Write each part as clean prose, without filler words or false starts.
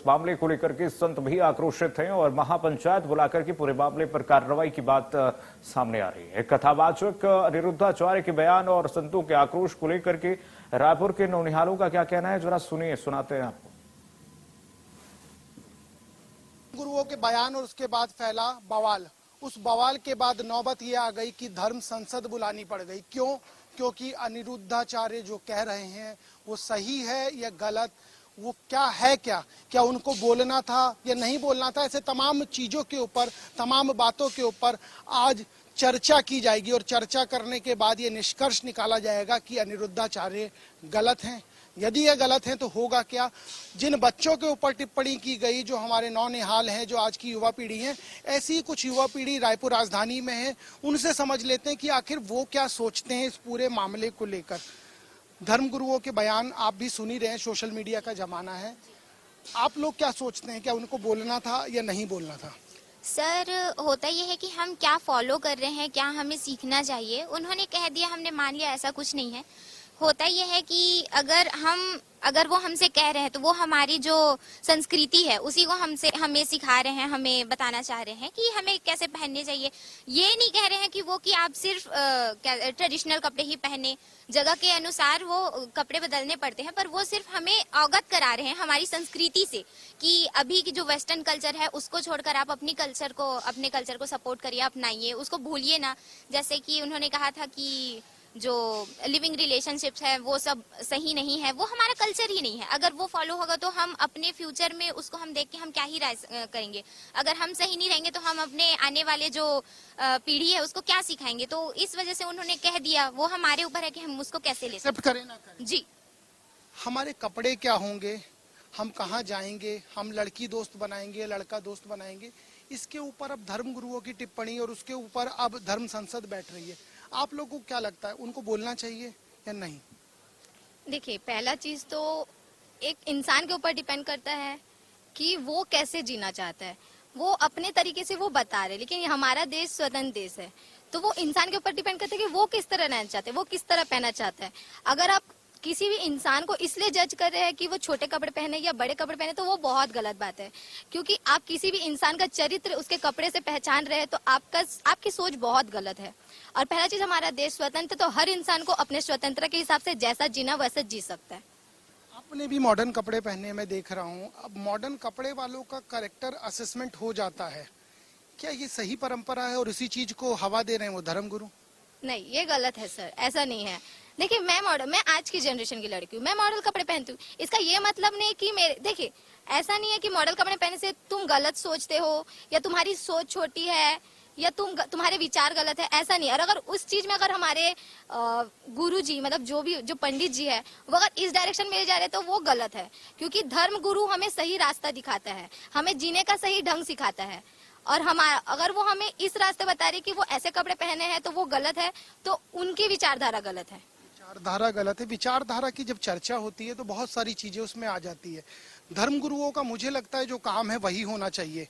मामले को लेकर के संत भी आक्रोशित हैं और महापंचायत बुलाकर के पूरे मामले पर कार्रवाई की बात सामने आ रही है। कथावाचक अनिरुद्धाचार्य के बयान और संतों के आक्रोश को लेकर के रायपुर के नौनिहालों का क्या कहना है, जरा सुनिए, सुनाते हैं आपको। गुरुओं के बयान और उसके बाद फैला बवाल। उस बवाल के बाद नौबत ये आ गई कि धर्म संसद बुलानी पड़ गई। क्यों? क्योंकि अनिरुद्धाचार्य जो कह रहे हैं वो सही है या गलत, वो क्या है, क्या उनको बोलना था या नहीं बोलना था, ऐसे तमाम चीजों के ऊपर, तमाम बातों के ऊपर आज चर्चा की जाएगी और चर्चा करने के बाद ये निष्कर्ष निकाला जाएगा कि अनिरुद्धाचार्य गलत हैं। यदि ये गलत हैं तो होगा क्या। जिन बच्चों के ऊपर टिप्पणी की गई, जो हमारे नौनिहाल हैं, जो आज की युवा पीढ़ी है, ऐसी कुछ युवा पीढ़ी रायपुर राजधानी में है, उनसे समझ लेते हैं कि आखिर वो क्या सोचते हैं इस पूरे मामले को लेकर। धर्मगुरुओं के बयान आप भी सुन ही रहे हैं, सोशल मीडिया का जमाना है। आप लोग क्या सोचते हैं, क्या उनको बोलना था या नहीं बोलना था? सर, होता यह है कि हम क्या फॉलो कर रहे हैं, क्या हमें सीखना चाहिए। उन्होंने कह दिया, हमने मान लिया, ऐसा कुछ नहीं है। होता यह है कि अगर वो हमसे कह रहे हैं तो वो हमारी जो संस्कृति है उसी को हमें सिखा रहे हैं, हमें बताना चाह रहे हैं कि हमें कैसे पहनने चाहिए। ये नहीं कह रहे हैं कि वो कि आप सिर्फ ट्रेडिशनल कपड़े ही पहने, जगह के अनुसार वो कपड़े बदलने पड़ते हैं, पर वो सिर्फ हमें अवगत करा रहे हैं हमारी संस्कृति से कि अभी की जो वेस्टर्न कल्चर है उसको छोड़कर आप अपने कल्चर को सपोर्ट करिए, अपनाइए, उसको भूलिए ना। जैसे कि उन्होंने कहा था कि जो लिविंग रिलेशनशिप्स है वो सब सही नहीं है, वो हमारा कल्चर ही नहीं है। अगर वो फॉलो होगा तो हम अपने फ्यूचर में उसको हम देख के हम क्या ही करेंगे। अगर हम सही नहीं रहेंगे तो हम अपने आने वाले जो पीढ़ी है उसको क्या सिखाएंगे। तो इस वजह से उन्होंने कह दिया, वो हमारे ऊपर है कि हम उसको कैसे ले सकते करें ना करें। जी, हमारे कपड़े क्या होंगे, हम कहाँ जाएंगे, हम लड़की दोस्त बनाएंगे, लड़का दोस्त बनाएंगे, इसके ऊपर अब धर्म गुरुओं की टिप्पणी और उसके ऊपर अब धर्म संसद बैठ रही है। आप लोगों को क्या लगता है, उनको बोलना चाहिए या नहीं? देखिए, पहला चीज तो एक इंसान के ऊपर डिपेंड करता है कि वो कैसे जीना चाहता है। वो अपने तरीके से वो बता रहे, लेकिन हमारा देश स्वतंत्र देश है, तो वो इंसान के ऊपर डिपेंड करता है कि वो किस तरह रहना चाहते हैं, वो किस तरह पहनना चाहता है। अगर आप किसी भी इंसान को इसलिए जज कर रहे हैं कि वो छोटे कपड़े पहने या बड़े कपड़े पहने, तो वो बहुत गलत बात है। क्योंकि आप किसी भी इंसान का चरित्र उसके कपड़े से पहचान रहे हैं तो आपकी सोच बहुत गलत है। और पहला चीज, हमारा देश स्वतंत्र, तो हर इंसान को अपने स्वतंत्रता के हिसाब से जैसा जीना वैसा जी सकता है। आपने भी मॉडर्न कपड़े पहने, मैं देख रहा हूँ। अब मॉडर्न कपड़े वालों का कैरेक्टर असेसमेंट हो जाता है, क्या ये सही परंपरा है और इसी चीज को हवा दे रहे हैं वो धर्मगुरु? नहीं, ये गलत है सर, ऐसा नहीं है। देखिए, मैं आज की जनरेशन की लड़की हूँ, मैं मॉडल कपड़े पहनती हूँ। इसका ये मतलब नहीं कि देखिए, ऐसा नहीं है कि मॉडल कपड़े पहनने से तुम गलत सोचते हो या तुम्हारी सोच छोटी है या तुम्हारे विचार गलत है, ऐसा नहीं। और अगर उस चीज में अगर हमारे गुरु जी, मतलब जो पंडित जी है, वो अगर इस डायरेक्शन में जा रहे तो वो गलत है। क्योंकि धर्म गुरु हमें सही रास्ता दिखाता है, हमें जीने का सही ढंग सिखाता है। और अगर वो हमें इस रास्ते बता रहे कि वो ऐसे कपड़े पहने हैं तो वो गलत है, तो उनकी विचारधारा गलत है। विचारधारा गलत है। विचारधारा की जब चर्चा होती है तो बहुत सारी चीजें उसमें आ जाती है। धर्मगुरुओं का मुझे लगता है जो काम है वही होना चाहिए,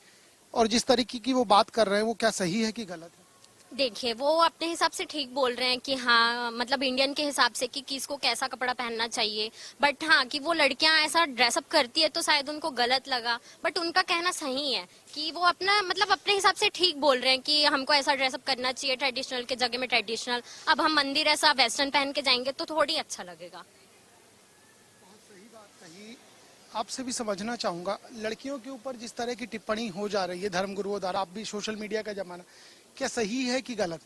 और जिस तरीके की वो बात कर रहे हैं वो क्या सही है कि गलत है? देखिए, वो अपने हिसाब से ठीक बोल रहे हैं कि हाँ, मतलब इंडियन के हिसाब से कि किसको कैसा कपड़ा पहनना चाहिए। बट हाँ, कि वो लड़कियां ऐसा ड्रेसअप करती है तो शायद उनको गलत लगा, बट उनका कहना सही है कि वो अपने हिसाब से ठीक बोल रहे हैं कि हमको ऐसा ड्रेसअप करना चाहिए, ट्रेडिशनल के जगह में ट्रेडिशनल। अब हम मंदिर ऐसा वेस्टर्न पहन के जाएंगे तो थोड़ी अच्छा लगेगा। बहुत सही बात कही। आपसे भी समझना चाहूंगा, लड़कियों के ऊपर जिस तरह की टिप्पणी हो जा रही है धर्मगुरुओं द्वारा, आप भी सोशल मीडिया का जमाना, क्या सही है कि गलत?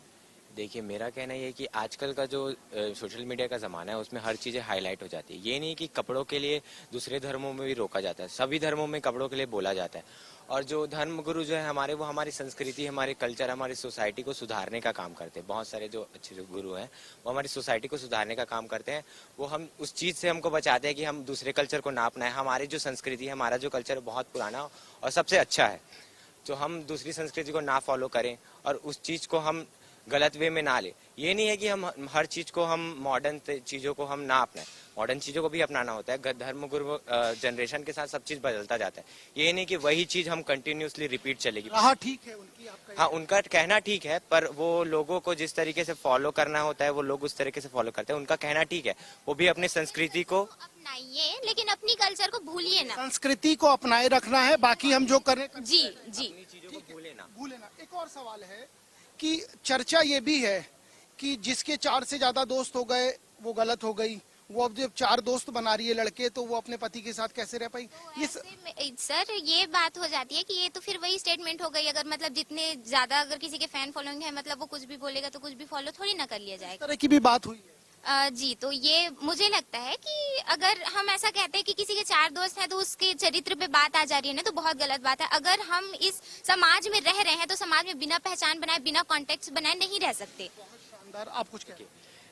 देखिए, मेरा कहना ये है कि आजकल का जो सोशल मीडिया का ज़माना है उसमें हर चीज़ें हाईलाइट हो जाती है। ये नहीं कि कपड़ों के लिए दूसरे धर्मों में भी रोका जाता है, सभी धर्मों में कपड़ों के लिए बोला जाता है। और जो धर्मगुरु जो है हमारे, वो हमारी संस्कृति, हमारे कल्चर, हमारी सोसाइटी को सुधारने का काम करते हैं। बहुत सारे जो अच्छे जो गुरु हैं वो हमारी सोसाइटी को सुधारने का काम करते हैं। वो हम उस चीज़ से हमको बचाते हैं कि हम दूसरे कल्चर को ना अपनाएं। हमारी जो संस्कृति है, हमारा जो कल्चर बहुत पुराना और सबसे अच्छा है, तो हम दूसरी संस्कृति को ना फॉलो करें और उस चीज़ को हम गलत वे में ना ले। ये नहीं है कि हम हर चीज़ को, हम मॉडर्न चीज़ों को हम ना अपनाएं। मॉडर्न चीजों को भी अपनाना होता है। धर्मगुरु जनरेशन के साथ सब चीज बदलता जाता है। ये नहीं कि वही चीज हम कंटिन्यूअसली रिपीट चलेगी। राह ठीक है उनकी, आपका हाँ, उनका कहना ठीक है, पर वो लोगों को जिस तरीके से फॉलो करना होता है वो लोग उस तरीके से फॉलो करते हैं। उनका कहना ठीक है, वो भी अपनी संस्कृति को अपनाइए, लेकिन अपनी कल्चर को भूलिए ना। संस्कृति को अपनाए रखना है, बाकी हम जो करें जी जी चीजों को भूले ना। भूले ना। एक और सवाल है कि चर्चा ये भी है कि जिसके 4 से ज्यादा दोस्त हो गए वो गलत हो गई। वो अब जब 4 दोस्त बना रही है लड़के, तो वो अपने पति के साथ कैसे रह पाई? ये सर ये बात हो जाती है कि ये तो फिर वही स्टेटमेंट हो गई। अगर मतलब जितने ज्यादा अगर किसी के फैन फॉलोइंग है, मतलब वो कुछ भी बोलेगा तो कुछ भी फॉलो थोड़ी ना कर लिया इस जाएगा। तरह की भी बात हुई है। जी, तो ये मुझे लगता है कि अगर हम ऐसा कहते हैं कि किसी के 4 दोस्त हैं तो उसके चरित्र पे बात आ जा रही है ना, तो बहुत गलत बात है। अगर हम इस समाज में रह रहे हैं तो समाज में बिना पहचान बनाए, बिना कॉन्टेक्ट बनाए नहीं रह सकते। शानदार। आप कुछ कहें?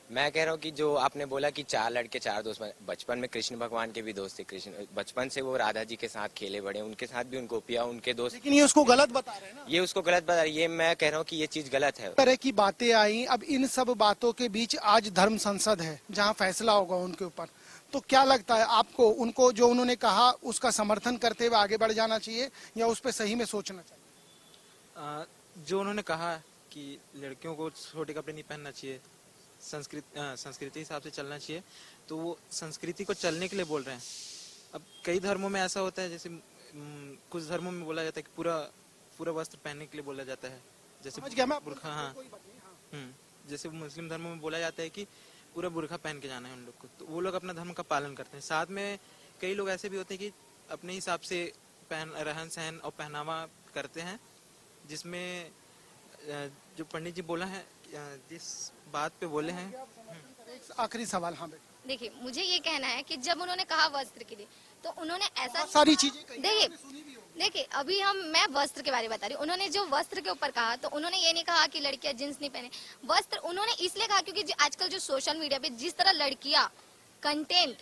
मैं कह रहा हूँ कि जो आपने बोला कि 4 लड़के 4 दोस्त, बचपन में कृष्ण भगवान के भी दोस्त थे। कृष्ण बचपन से वो राधा जी के साथ खेले बड़े, उनके साथ भी उनको पिया, उनके दोस्त। लेकिन ये उसको गलत बता रहे हैं ना। ये उसको गलत बता, ये मैं कह रहा हूँ कि ये चीज गलत है। इस तरह की बातें आई। अब इन सब बातों के बीच आज धर्म संसद है जहां फैसला होगा उनके ऊपर। तो क्या लगता है आपको, उनको जो उन्होंने कहा उसका समर्थन करते हुए आगे बढ़ जाना चाहिए या उस पर सही में सोचना चाहिए? जो उन्होंने कहा कि लड़कियों को छोटे कपड़े नहीं पहनना चाहिए, संस्कृति हिसाब से चलना चाहिए, तो वो संस्कृति को चलने के लिए बोल रहे हैं। अब कई धर्मों में ऐसा होता है, जैसे कुछ धर्मों में बोला जाता है कि पूरा वस्त्र पहनने के लिए बोला जाता है, जैसे बुर्खा। हाँ, जैसे मुस्लिम धर्मों में बोला जाता है कि पूरा बुर्खा पहन के जाना है उन लोग को, तो वो लोग अपना धर्म का पालन करते हैं। साथ में कई लोग ऐसे भी होते हैं कि अपने हिसाब से रहन सहन और पहनावा करते हैं, जिसमें जो पंडित जी बोला है, जिस बात पे बोले हैं। आखिरी सवाल। हाँ बेटा। देखिए, मुझे ये कहना है कि जब उन्होंने कहा वस्त्र के लिए, तो उन्होंने ऐसा सारी चीजें कही, देखिए अभी मैं वस्त्र के बारे में बता रही हूँ। उन्होंने जो वस्त्र के ऊपर कहा, तो उन्होंने ये नहीं कहा कि लड़कियां जींस नहीं पहने। वस्त्र उन्होंने इसलिए कहा क्योंकि आजकल जो सोशल मीडिया पे जिस तरह लड़कियां कंटेंट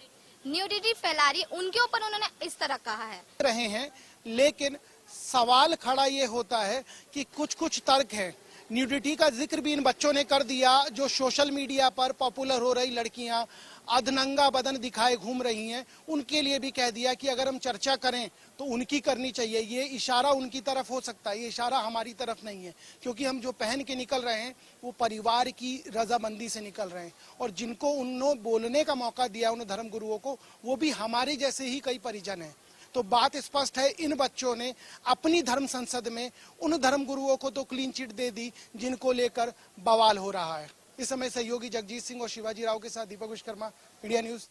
न्यूडिटी फैला रही है, उनके ऊपर उन्होंने इस तरह कहा है। रहे हैं, लेकिन सवाल खड़ा ये होता है कि कुछ तर्क है। न्यूडिटी का जिक्र भी इन बच्चों ने कर दिया। जो सोशल मीडिया पर पॉपुलर हो रही लड़कियां अधनंगा बदन दिखाए घूम रही हैं, उनके लिए भी कह दिया कि अगर हम चर्चा करें तो उनकी करनी चाहिए। ये इशारा उनकी तरफ हो सकता है, ये इशारा हमारी तरफ नहीं है, क्योंकि हम जो पहन के निकल रहे हैं वो परिवार की रजामंदी से निकल रहे हैं। और जिनको उन्होंने बोलने का मौका दिया उन धर्म गुरुओं को, वो भी हमारे जैसे ही कई परिजन हैं। तो बात स्पष्ट है, इन बच्चों ने अपनी धर्म संसद में उन धर्म गुरुओं को तो क्लीन चिट दे दी जिनको लेकर बवाल हो रहा है। इस समय सहयोगी जगजीत सिंह और शिवाजी राव के साथ दीपक विश्वकर्मा, इंडिया न्यूज।